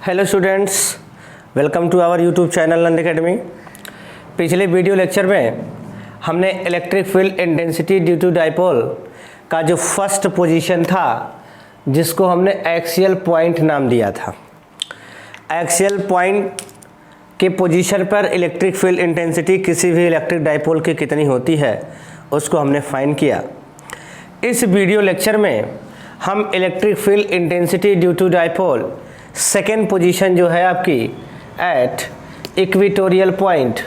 Hello students, welcome to our YouTube channel Nand academy. पिछले video lecture में हमने electric field intensity due to dipole का जो first position था, जिसको हमने एक्सियल पॉइंट नाम दिया था, एक्सियल पॉइंट के पोजीशन पर इलेक्ट्रिक फील्ड इंटेंसिटी किसी भी इलेक्ट्रिक डाइपोल की कितनी होती है उसको हमने फाइंड किया। इस वीडियो लेक्चर में हम electric field intensity due to dipole second position जो है आपकी एट इक्वेटोरियल पॉइंट,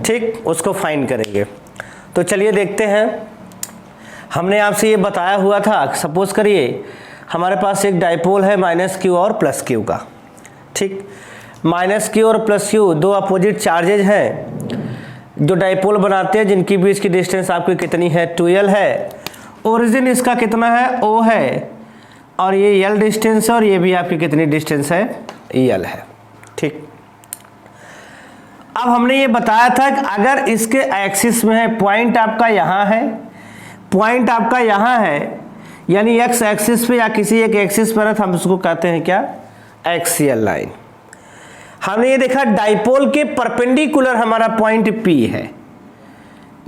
ठीक, उसको फाइंड करेंगे। तो चलिए देखते हैं। हमने आपसे ये बताया हुआ था, सपोज करिए हमारे पास एक डाइपोल है माइनस क्यू और प्लस क्यू का, ठीक। माइनस क्यू और प्लस क्यू दो अपोजिट चार्जेज हैं जो डाइपोल बनाते हैं, जिनकी बीच की डिस्टेंस आपकी कितनी है, 2l है। ओरिजिन इसका कितना है, O है, और ये l डिस्टेंस है, और ये भी आपकी कितनी डिस्टेंस है, l है, ठीक। अब हमने ये बताया था कि अगर इसके एक्सिस में है, पॉइंट आपका यहाँ है, पॉइंट आपका यहाँ है, यानी x एक्सिस पे या किसी एक एक्सिस पर है, तो हम उसको कहते हैं क्या, एक्सियल लाइन। हमने ये देखा डाइपोल के परपेंडिकुलर हमारा पॉइंट P है।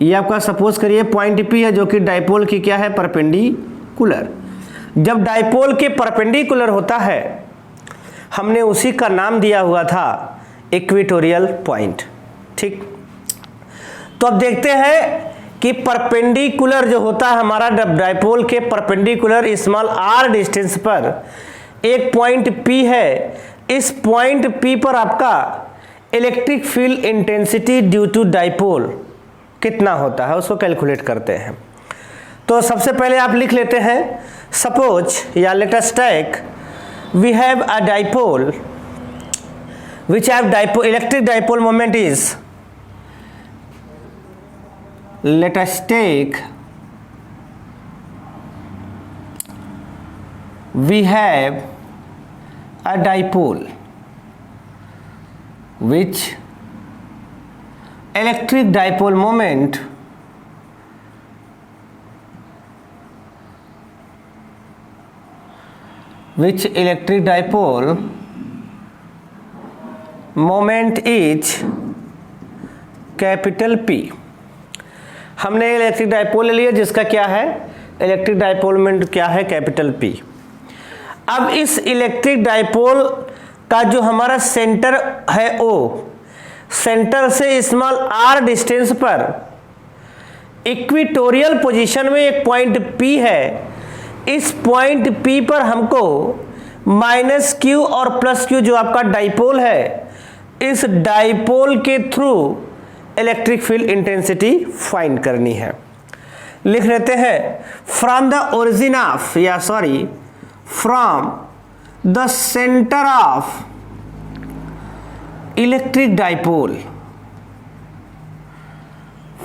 ये आपका सपोज करिए पॉइंट P है जो कि डाइपोल की क्या है, परपेंडिकुलर। जब डाइपोल के परपेंडिकुलर होता है, हमने उसी का नाम दिया हुआ था इक्वेटोरियल पॉइंट, ठीक। तो अब देखते हैं कि परपेंडिकुलर जो होता है हमारा डाइपोल के परपेंडिकुलर स्मॉल r डिस्टेंस पर एक पॉइंट P है। इस पॉइंट P पर आपका electric field intensity due to dipole कितना होता है उसको कैलकुलेट करते हैं। तो सबसे पहले आप लिख लेते हैं, सपोज या let us take we have a dipole which have electric dipole moment is, let us take we have a dipole which electric dipole moment moment is capital P। हमने इलेक्ट्रिक डाइपोल ले लिया जिसका क्या है, electric dipole moment क्या है, capital P। अब इस इलेक्ट्रिक डाइपोल का जो हमारा सेंटर है O, सेंटर से स्मॉल r डिस्टेंस पर इक्वेटोरियल पोजीशन में एक पॉइंट P है। इस पॉइंट P पर हमको माइनस Q और प्लस Q जो आपका डाइपोल है, इस डाइपोल के through electric field intensity find करनी है। लिख लेते हैं, from the origin of from the centre of electric dipole,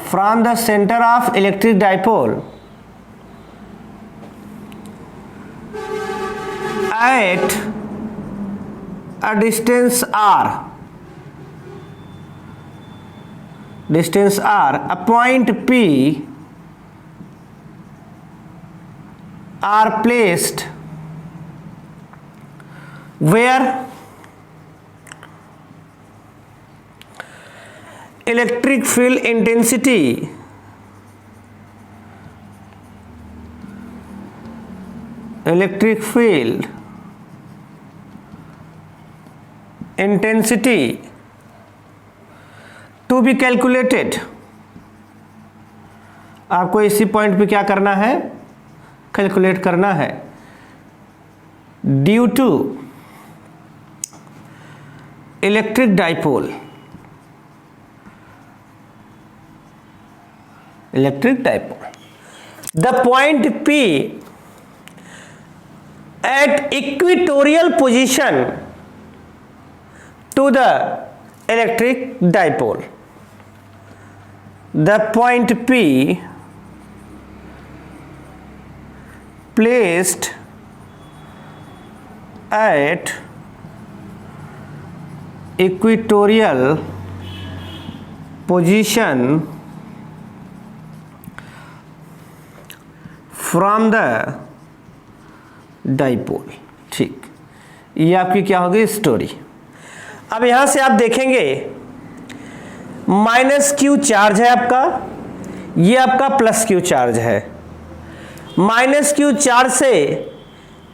from the centre of electric dipole at a distance r, a point P are placed where electric field intensity to be calculated. आपको इसी point पे क्या करना है, calculate करना है। Due to electric dipole, the point P at equatorial position to the electric dipole, the point P placed at equatorial position from the dipole, ठीक। ये आपकी क्या होगी स्टोरी। अब यहां से आप देखेंगे माइनस क्यू चार्ज है आपका, ये आपका प्लस क्यू चार्ज है। माइनस क्यू चार्ज से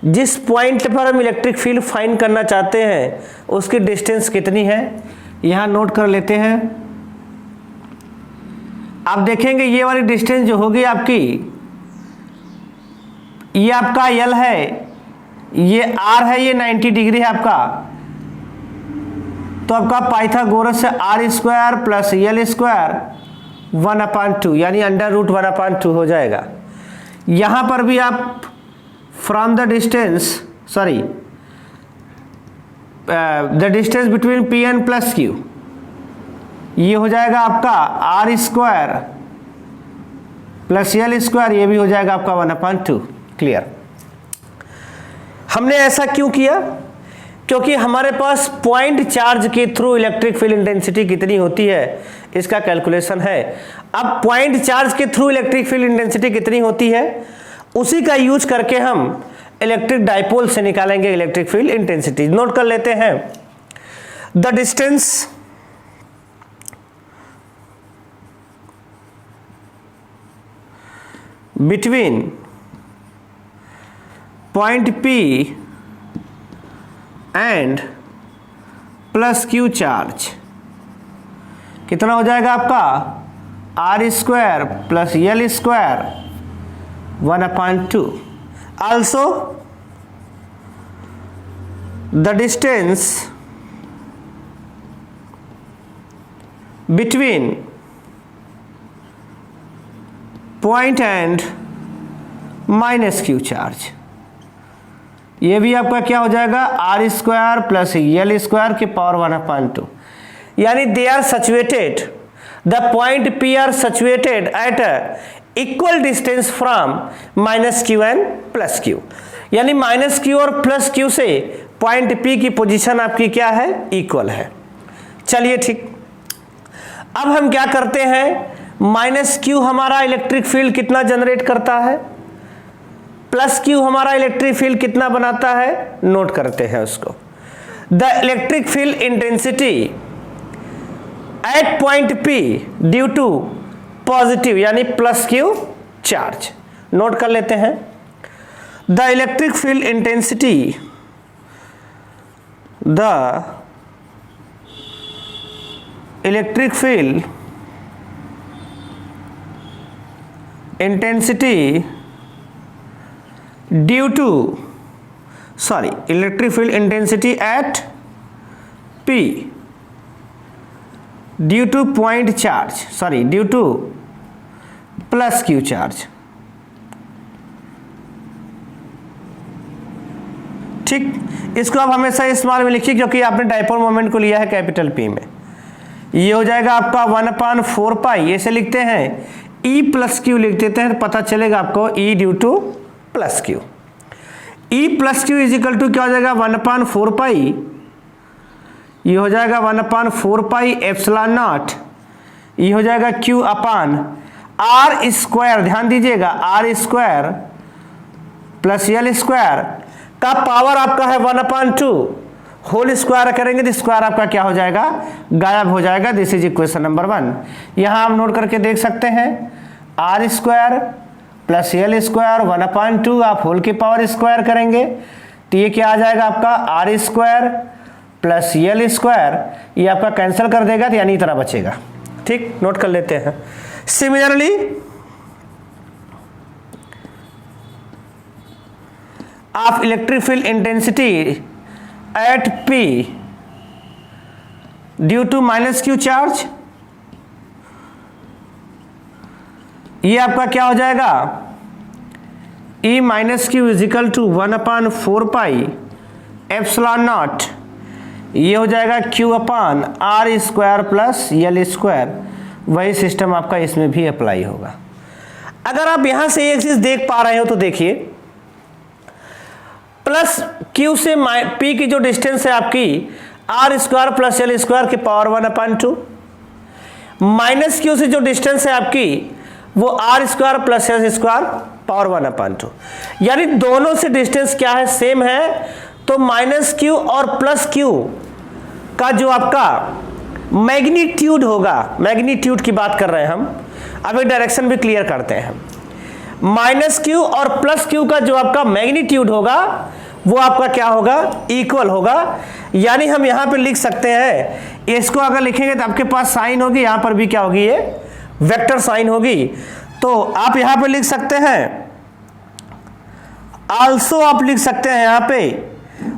जिस पॉइंट पर हम इलेक्ट्रिक फील्ड फाइंड करना चाहते हैं उसकी डिस्टेंस कितनी है, यहां नोट कर लेते हैं। आप देखेंगे ये वाली डिस्टेंस जो होगी आपकी, ये आपका L है, ये R है, ये 90 डिग्री है आपका। तो आपका पाइथागोरस से R square plus L square 1/2 यानी अंडर रूट 1/2 हो जाएगा। यहां पर भी आप from the distance the distance between P and plus Q, ये हो जाएगा आपका R square plus L square, ये भी हो जाएगा आपका 1/2। क्लियर। हमने ऐसा क्यों किया? क्योंकि हमारे पास पॉइंट चार्ज के थ्रू इलेक्ट्रिक फील्ड इंटेंसिटी कितनी होती है इसका कैलकुलेशन है। अब पॉइंट चार्ज के थ्रू इलेक्ट्रिक फील्ड इंटेंसिटी कितनी होती है उसी का यूज करके हम इलेक्ट्रिक डाइपोल से निकालेंगे इलेक्ट्रिक फील्ड इंटेंसिटी। नोट कर लेते हैं, the distance between point P and plus Q charge कितना हो जाएगा आपका R square plus L square 1/2। Also the distance between point and minus Q charge, ये भी आपका क्या हो जाएगा R square plus L square के पावर 1/2। यानी they are situated, the point P are situated at equal distance from minus Q and plus Q. यानी minus Q और प्लस क्यू से पॉइंट P की पोजीशन आपकी क्या है, इक्वल है। चलिए ठीक, अब हम क्या करते हैं, माइनस क्यू हमारा इलेक्ट्रिक फील्ड कितना जनरेट करता है, प्लस क्यू हमारा इलेक्ट्रिक फील्ड कितना बनाता है, नोट करते हैं उसको। The electric field intensity at point P due to positive यानी प्लस क्यू चार्ज, नोट कर लेते हैं। The electric field intensity, the electric field intensity due to electric field intensity at P due to point charge due to plus Q charge. ठीक, इसको आप हमेशा small में लिखिए क्योंकि आपने डाइपोल मोमेंट को लिया है कैपिटल P में। ये हो जाएगा आपका 1/4 पाई, ऐसे लिखते हैं E प्लस क्यू लिख देते हैं, पता चलेगा आपको E due to plus Q. E plus Q is equal to क्या हो जाएगा 1/4 पाई, ये हो जाएगा 1/4 पाई एप्सिलॉन नॉट, ये हो जाएगा Q अपान R स्क्वायर, ध्यान दीजिएगा R square plus L square का पावर आपका है 1/2, होल स्क्वायर करेंगे तो स्क्वायर आपका क्या हो जाएगा, गायब हो जाएगा। This is equation number 1। यहां आप नोट करके देख सकते हैं R square plus L square 1/2, आप होल की पावर स्क्वायर करेंगे तो ये क्या आ जाएगा आपका R square plus L square, ये आपका कैंसिल कर देगा तो यानी इतना बचेगा। ठीक, नोट कर लेते हैं। सिमिलरली आप electric field intensity at P due to minus Q charge, ये आपका क्या हो जाएगा E minus Q is equal to 1/4 pi epsilon naught, ये हो जाएगा Q upon R square plus L square. वही सिस्टम आपका इसमें भी अप्लाई होगा। अगर आप यहां से एक चीज देख पा रहे हो तो देखिए, प्लस Q से P की जो डिस्टेंस है आपकी R square plus L square के पावर 1/2, माइनस Q से जो डिस्टेंस है आपकी वो R square plus L square power 1/2। यानी दोनों से डिस्टेंस क्या है, सेम है, तो माइनस क्यू और प्लस क्यू का जो आपका मैग्नीट्यूड होगा, मैग्नीट्यूड की बात कर रहे हैं हम, अब एक डायरेक्शन भी क्लियर करते हैं। माइनस क्यू और प्लस क्यू का जो आपका मैग्नीट्यूड होगा वो आपका क्या होगा, इक्वल होगा। यानी हम यहां पे लिख सकते हैं, इसको अगर लिखेंगे तो आपके पास साइन होगी, यहां पर भी क्या होगी, ये वेक्टर साइन होगी। तो आप यहां पे लिख सकते हैं, आल्सो आप लिख सकते हैं यहां पे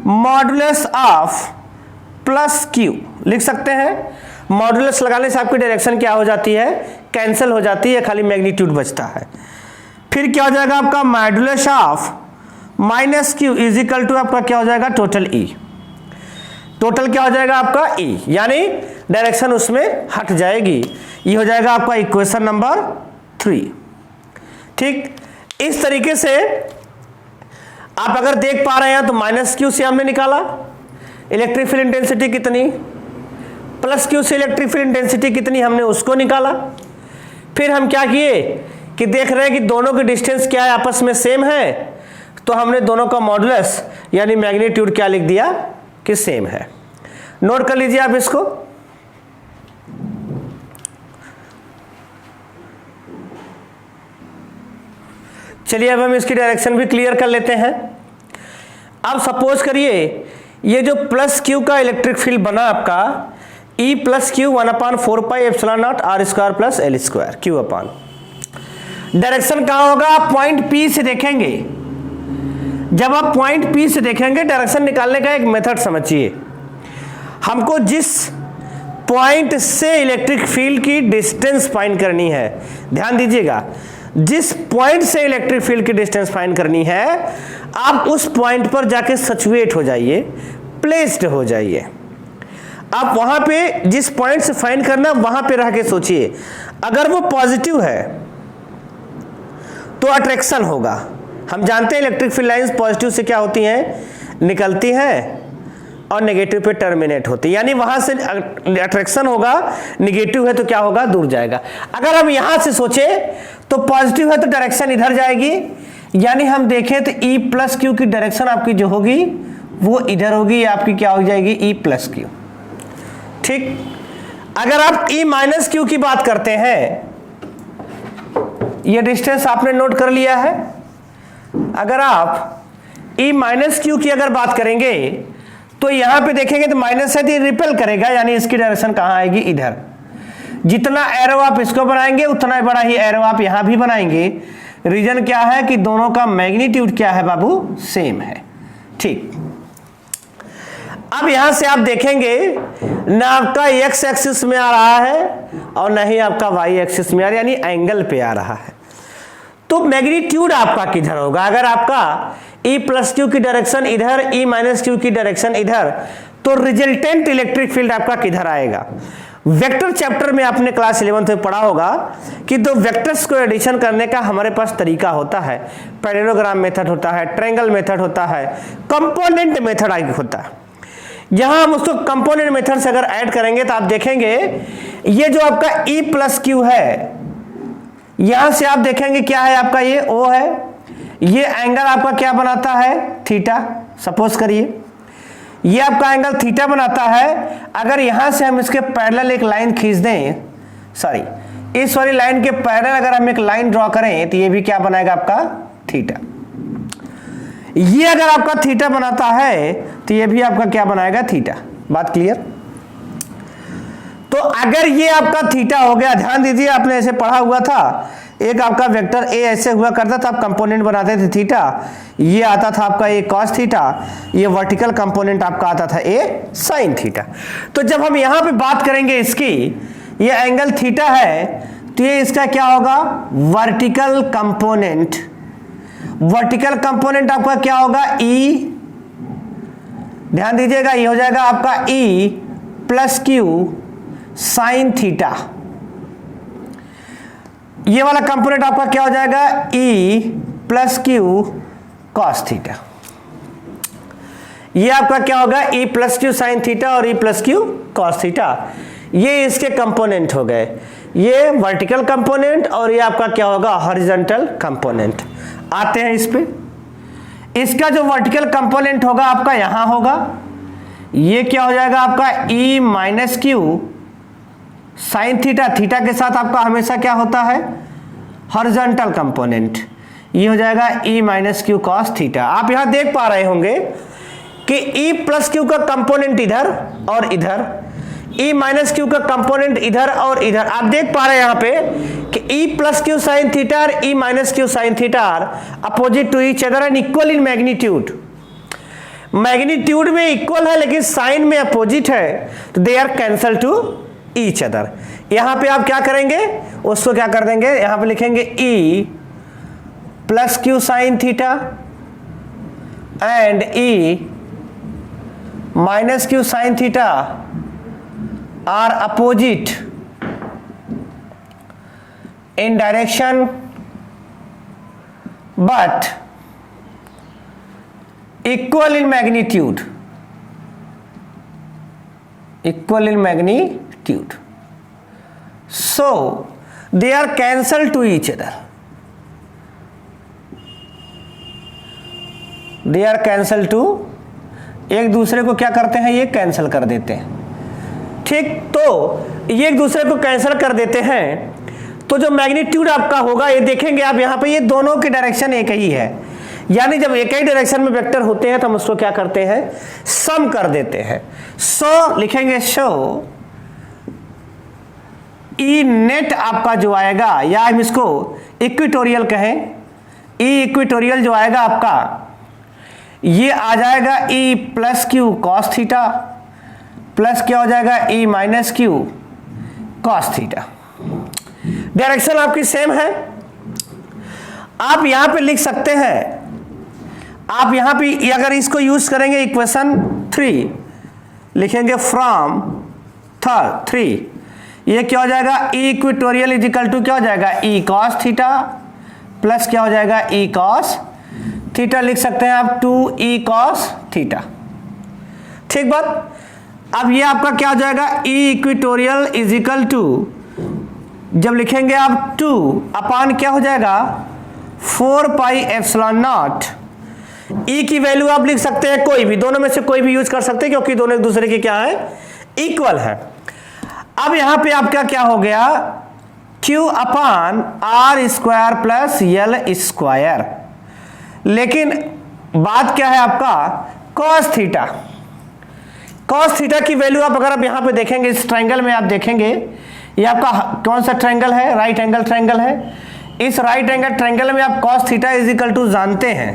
मॉडुलस ऑफ प्लस क्यू लिख सकते हैं। मॉडुलस लगाने से आपकी डायरेक्शन क्या हो जाती है, कैंसिल हो जाती है, खाली मैग्नीट्यूड बचता है। फिर क्या हो जाएगा आपका modulus of minus Q is equal to आपका क्या हो जाएगा, टोटल ई। टोटल क्या हो जाएगा आपका ई, यानी डायरेक्शन उसमें हट जाएगी। ये हो जाएगा आपका इक्वेशन नंबर 3। ठीक, इस तरीके से आप अगर देख पा रहे हैं तो माइनस क्यू से हमने निकाला इलेक्ट्रिक फील्ड इंटेंसिटी कितनी, प्लस क्यू से इलेक्ट्रिक फील्ड इंटेंसिटी कितनी, हमने उसको निकाला। फिर हम क्या किए कि देख रहे हैं कि दोनों की डिस्टेंस क्या है, आपस में सेम है, तो हमने दोनों का मॉडुलस यानी मैग्नीट्यूड क्या लिख दिया कि सेम है। नोट कर लीजिए आप इसको। चलिए अब हम इसकी डायरेक्शन भी क्लियर कर लेते हैं। अब सपोज करिए ये जो प्लस क्यू का इलेक्ट्रिक फील्ड बना आपका E plus Q 1/4 pi epsilon naught R square plus L square Q upon, direction कहां होगा, आप पॉइंट P से देखेंगे। जब आप पॉइंट P से देखेंगे, डायरेक्शन निकालने का एक मेथड समझिए। हमको जिस पॉइंट से इलेक्ट्रिक फील्ड की डिस्टेंस फाइंड करनी है, ध्यान दीजिएगा, जिस पॉइंट से इलेक्ट्रिक फील्ड की डिस्टेंस फाइंड करनी है, आप उस पॉइंट पर जाके सिचुएट हो जाइए, प्लेस्ड हो जाइए। आप वहां पे जिस पॉइंट से फाइंड करना वहां पे रह के सोचिए, अगर वो पॉजिटिव है तो अट्रैक्शन होगा। हम जानते हैं इलेक्ट्रिक फील्ड लाइंस पॉजिटिव से क्या होती हैं, निकलती हैं और नेगेटिव पे टर्मिनेट होती है, यानी वहां से अट्रैक्शन होगा, नेगेटिव है तो क्या होगा, दूर जाएगा। अगर हम यहां से सोचे तो पॉजिटिव है तो डायरेक्शन इधर जाएगी, यानी हम देखें तो E प्लस क्यू की डायरेक्शन आपकी जो होगी वो इधर होगी, आपकी क्या हो जाएगी, E प्लस क्यू। ठीक, अगर आप E माइनस क्यू की बात करते हैं, ये डिस्टेंस आपने नोट कर लिया है। अगर आप E माइनस क्यू की अगर बात करेंगे तो यहां पे देखेंगे तो माइनस है तो ये रिपेल करेगा, यानी इसकी डायरेक्शन कहां आएगी, इधर। जितना एरो आप इसको बनाएंगे उतना बड़ा ही एरो आप यहां भी बनाएंगे। रीजन क्या है कि दोनों का मैग्नीट्यूड क्या है बाबू, सेम है। ठीक, अब यहां से आप देखेंगे ना आपका एक्स एक्सिस में आ रहा है और ना ही आपका वाई एक्सिस में आ रहा है, यानी एंगल पे आ रहा है। तो मैग्नीट्यूड आपका किधर होगा, अगर आपका E प्लस क्यू की डायरेक्शन इधर, E माइनस क्यू की डायरेक्शन इधर, तो रिजल्टेंट इलेक्ट्रिक फील्ड आपका किधर आएगा। वेक्टर चैप्टर में आपने क्लास 11th में पढ़ा होगा कि दो वेक्टर्स को एडिशन करने का हमारे पास तरीका होता है, पैरेललोग्राम मेथड होता है, ट्रायंगल मेथड होता है, कंपोनेंट मेथड आगे होता है। यहां हम उसको कंपोनेंट मेथड से अगर ऐड करेंगे तो आप देखेंगे ये जो आपका E प्लस क्यू है, यहां से आप देखेंगे क्या है आपका, ये O है, ये एंगल आपका क्या बनाता है, थीटा। सपोज करिए ये आपका एंगल थीटा बनाता है। अगर यहां से हम इसके पैरेलल एक लाइन खींच दें, सॉरी इस वाली लाइन के पैरेलल अगर हम एक लाइन ड्रॉ करें तो ये भी क्या बनाएगा आपका, थीटा। ये अगर आपका थीटा बनाता है तो ये भी आपका क्या बनाएगा, थीटा। बात क्लियर। तो अगर ये आपका थीटा हो गया, ध्यान दीजिए आपने ऐसे पढ़ा हुआ था, एक आपका वेक्टर ए ऐसे हुआ करता था, आप कंपोनेंट बनाते थे थीटा, ये आता था आपका ए कॉस थीटा, ये वर्टिकल कंपोनेंट आपका आता था ए साइन थीटा। तो जब हम यहां पे बात करेंगे इसकी, ये एंगल थीटा है तो ये इसका क्या होगा, वर्टिकल कंपोनेंट। वर्टिकल कंपोनेंट आपका क्या होगा, E, ध्यान दीजिएगा, ये हो जाएगा आपका E plus Q sine theta. ये वाला कंपोनेंट आपका क्या हो जाएगा, E plus Q cos theta. ये आपका क्या होगा, E plus Q sine theta और E plus Q cos theta. ये इसके कंपोनेंट हो गए, ये वर्टिकल कंपोनेंट और ये आपका क्या होगा, हॉरिजॉन्टल कंपोनेंट। आते हैं इस पे, इसका जो वर्टिकल कंपोनेंट होगा आपका यहां होगा, ये क्या हो जाएगा आपका E minus Q sine theta, theta के साथ आपका हमेशा क्या होता है हॉरिजॉन्टल कंपोनेंट, ये हो जाएगा E minus Q cos theta. आप यहां देख पा रहे होंगे कि E प्लस क्यू का कंपोनेंट इधर और इधर, E माइनस क्यू का कंपोनेंट इधर और इधर। आप देख पा रहे हैं यहां पे कि E plus Q sine theta और E minus Q sine theta are opposite to each other and equal in magnitude. Magnitude में इक्वल है लेकिन साइन में अपोजिट है, तो they are cancel to each other. यहां पे आप क्या करेंगे, उसको क्या कर देंगे, यहां पे लिखेंगे E plus Q sine theta and E minus Q sine theta are opposite in direction but equal in magnitude, equal in magnitude, so they are cancelled to each other, they are cancelled to, एक दूसरे को क्या करते हैं, ये cancel कर देते हैं। ठीक, तो ये एक दूसरे को कैंसिल कर देते हैं, तो जो मैग्नीट्यूड आपका होगा ये देखेंगे आप यहाँ पे, ये दोनों की डायरेक्शन एक ही है, यानी जब एक ही डायरेक्शन में वेक्टर होते हैं तो हम उसको क्या करते हैं, सम कर देते हैं। सो लिखेंगे शो ई नेट आपका जो आएगा, या हम इसको इक्विटोरियल कहें, ई इक्विटोरियल जो आएगा आपका ये आ जाएगा E plus Q cos theta plus क्या हो जाएगा E minus Q cos theta. Direction आपकी सेम है। आप यहां पे लिख सकते हैं, आप यहां पे अगर इसको यूज करेंगे इक्वेशन 3 लिखेंगे फ्रॉम 3, ये क्या हो जाएगा ई इक्विटोरियल इज इक्वल टू क्या हो जाएगा ई कॉस थीटा प्लस क्या हो जाएगा ई कॉस थीटा, लिख सकते हैं आप 2 ई कॉस थीटा। ठीक बात। अब ये आपका क्या हो जाएगा ई इक्विटोरियल इज इक्वल टू, जब लिखेंगे आप 2 अपान क्या हो जाएगा 4 पाई एप्सिलॉन नॉट। ई की वैल्यू आप लिख सकते हैं कोई भी, दोनों में से कोई भी यूज कर सकते हैं क्योंकि दोनों एक दूसरे के क्या है इक्वल है। अब यहां पे आपका क्या हो गया Q upon R square plus L square, लेकिन बात क्या है आपका कॉस थीटा। कॉस थीटा की वैल्यू आप अगर आप यहां पे देखेंगे इस ट्रायंगल में, आप देखेंगे ये आपका कौन सा ट्रायंगल है, राइट एंगल ट्रायंगल है। इस राइट एंगल ट्रायंगल में आप cos theta is equal to जानते हैं,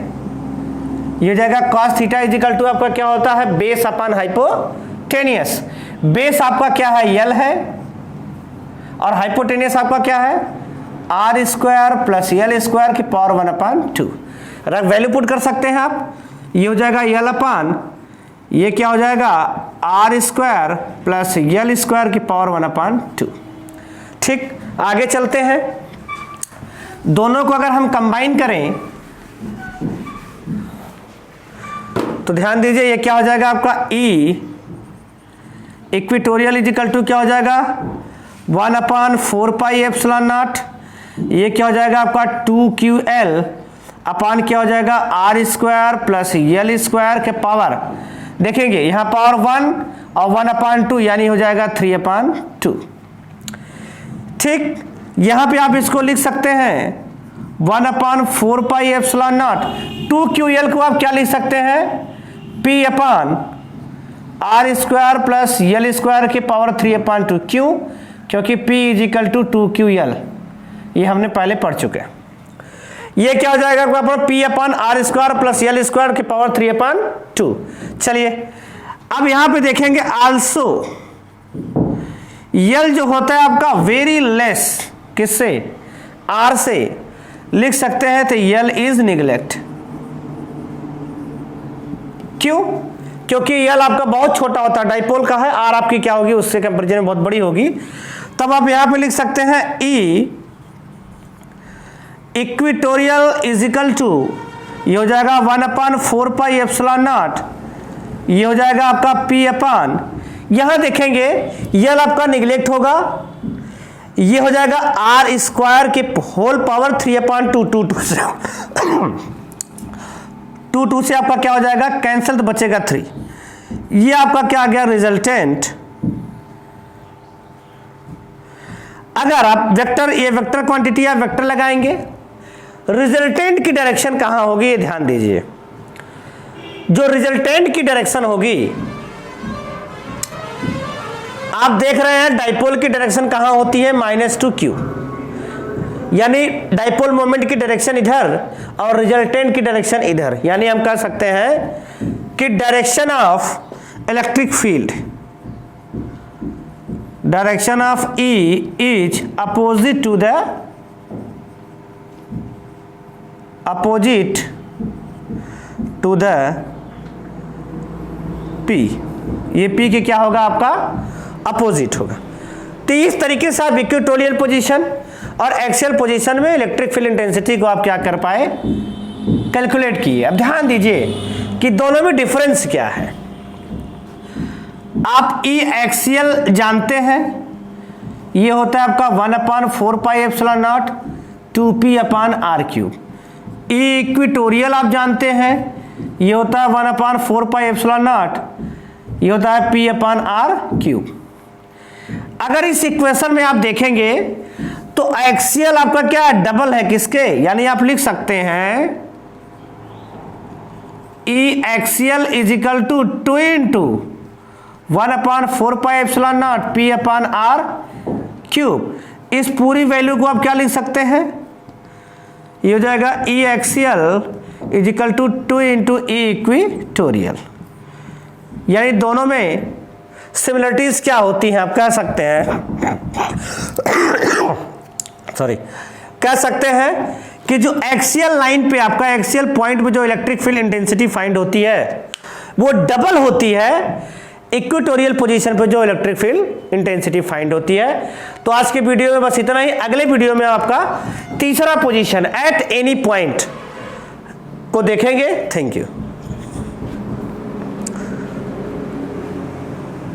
ये हो जाएगा cos theta is equal to आपका क्या होता है बेस अपन हाइपोटेनियस। बेस आपका क्या है यल है और हाइपोटेनियस आपका क्या है R square plus L square की पावर 1/2। वैल्यू पुट कर सकते हैं आप, ये हो जाएगा यल अपान ये क्या हो जाएगा R square plus L square की पावर 1/2। ठीक, आगे चलते हैं। दोनों को अगर हम कंबाइन करें तो ध्यान दीजिए ये क्या हो जाएगा आपका ई इक्विटोरियल इज इक्वल टू क्या हो जाएगा 1/4 पाई एप्सिलॉन नॉट, ये क्या हो जाएगा आपका 2QL अपान क्या हो जाएगा R square plus L square के पावर, देखेंगे यहां पावर 1 और 1/2 यानी हो जाएगा 3/2। ठीक, यहां पे आप इसको लिख सकते हैं 1/4 पाई एप्सिलॉन नॉट, 2QL को आप क्या लिख सकते हैं P upon R square plus L square की पावर 3/2। क्यों? क्योंकि P is equal to 2QL, ये हमने पहले पढ़ चुके हैं। ये क्या हो जाएगा P upon R square plus L square की पावर 3/2। चलिए अब यहां पे देखेंगे आल्सो यल जो होता है आपका वेरी लेस किससे आर से लिख सकते हैं, तो यल इज निगलेक्ट। क्यों? क्योंकि यल आपका बहुत छोटा होता है, डाइपोल का है, आर आपकी क्या होगी उससे कंपेरिजन में बहुत बड़ी होगी। तब आप यहां पे लिख सकते हैं ई इक्विटोरियल इज इक्वल टू ये हो जाएगा 1/4 पाई एप्सिलॉन नॉट, ये हो जाएगा आपका P अपान, यहां देखेंगे यल आपका निगलेक्ट होगा, ये हो जाएगा आर स्क्वायर के होल पावर 3/2। 2 2 से आपका क्या हो जाएगा, कैंसिल, तो बचेगा 3। ये आपका क्या आ गया, रिजल्टेंट। अगर आप वेक्टर, ये वेक्टर क्वांटिटी आप वेक्टर लगाएंगे, रिजल्टेंट की डायरेक्शन कहां होगी, ये ध्यान दीजिए। जो रिजल्टेंट की डायरेक्शन होगी, आप देख रहे हैं डाइपोल की डायरेक्शन कहां होती है, -2q, यानी डाइपोल मोमेंट की डायरेक्शन इधर और रिजल्टेंट की डायरेक्शन इधर। यानी हम कह सकते हैं कि direction of electric field, direction of E is opposite to the P। ये P के क्या होगा, आपका अपोजिट होगा। तो इस तरीके से आप इक्वेटोरियल पोजीशन और एक्सियल पोजीशन में इलेक्ट्रिक फील्ड इंटेंसिटी को आप क्या कर पाए, कैलकुलेट किए। अब ध्यान दीजिए कि दोनों में डिफरेंस क्या है। आप E एक्सियल जानते हैं, ये होता है आपका 1/4πε0 2p/r³। E इक्वेटोरियल आप जानते हैं, ये होता है 1/4πε0, ये होता है p/r³। अगर इस इक्वेशन में आप देखेंगे तो एक्सियल आपका क्या डबल है किसके, यानी आप लिख सकते हैं E axial is equal to 2 × 1/4πε0 p/r³। इस पूरी वैल्यू को आप क्या लिख सकते हैं, ये हो जाएगा E axial is equal to 2 × E equatorial. यानी दोनों में सिमिलरिटीज क्या होती हैं, आप कह सकते हैं सॉरी, कह सकते हैं कि जो एक्सियल लाइन पे आपका एक्सियल पॉइंट पे जो इलेक्ट्रिक फील्ड इंटेंसिटी फाइंड होती है वो डबल होती है इक्वेटोरियल पोजीशन पे जो इलेक्ट्रिक फील्ड इंटेंसिटी फाइंड होती है। तो आज के वीडियो में बस इतना ही। अगले वीडियो में आपका तीसरा पोजीशन एट एनी पॉइंट को देखेंगे। Thank you.